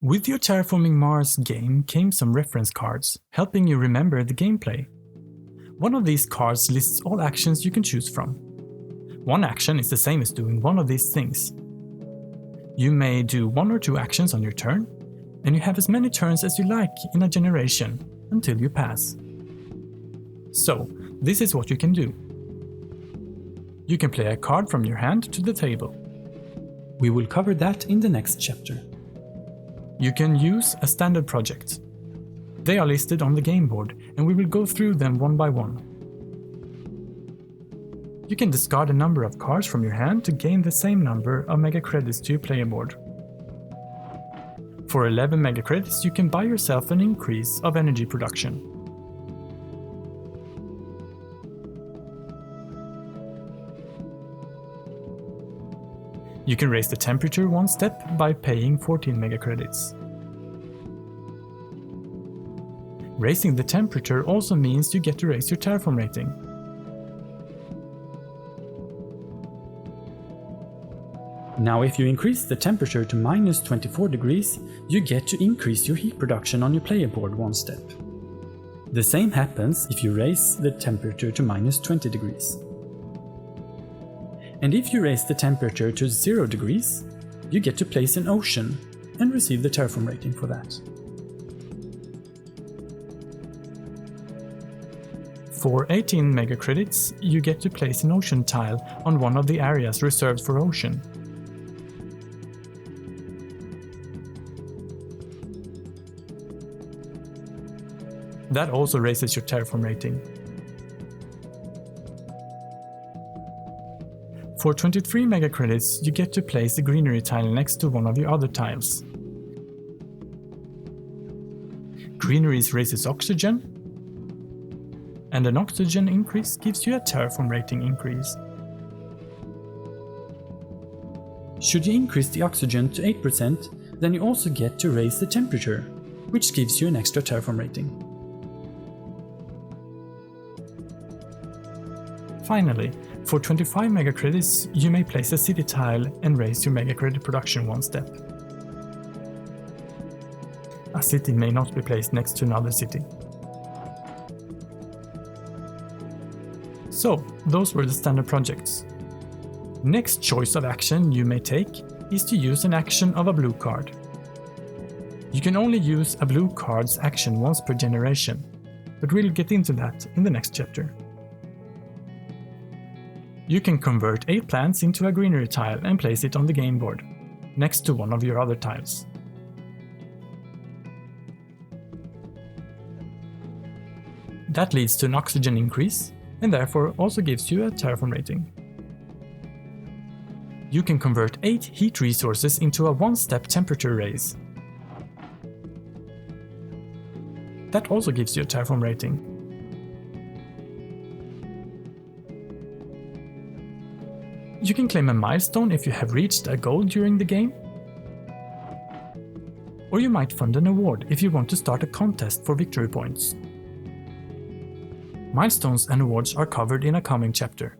With your Terraforming Mars game came some reference cards, helping you remember the gameplay. One of these cards lists all actions you can choose from. One action is the same as doing one of these things. You may do 1 or 2 actions on your turn, and you have as many turns as you like in a generation until you pass. So, this is what you can do. You can play a card from your hand to the table. We will cover that in the next chapter. You can use a standard project. They are listed on the game board, and we will go through them one by one. You can discard a number of cards from your hand to gain the same number of mega credits to your player board. For 11 mega credits, you can buy yourself an increase of energy production. You can raise the temperature 1 step by paying 14 mega credits. Raising the temperature also means you get to raise your Terraform rating. Now if you increase the temperature to minus 24 degrees, you get to increase your heat production on your player board 1 step. The same happens if you raise the temperature to minus 20 degrees. And if you raise the temperature to 0 degrees, you get to place an ocean and receive the Terraform rating for that. For 18 mega credits, you get to place an ocean tile on one of the areas reserved for ocean. That also raises your Terraform rating. For 23 mega credits, you get to place a greenery tile next to one of your other tiles. Greenery raises oxygen, and an oxygen increase gives you a Terraform rating increase. Should you increase the oxygen to 8%, then you also get to raise the temperature, which gives you an extra Terraform rating. Finally, for 25 mega credits, you may place a city tile and raise your mega credit production 1 step. A city may not be placed next to another city. So, those were the standard projects. Next choice of action you may take is to use an action of a blue card. You can only use a blue card's action once per generation, but we'll get into that in the next chapter. You can convert 8 plants into a greenery tile and place it on the game board, next to one of your other tiles. That leads to an oxygen increase, and therefore also gives you a Terraform rating. You can convert 8 heat resources into a 1-step temperature raise. That also gives you a Terraform rating. You can claim a milestone if you have reached a goal during the game. Or you might fund an award if you want to start a contest for victory points. Milestones and awards are covered in a coming chapter.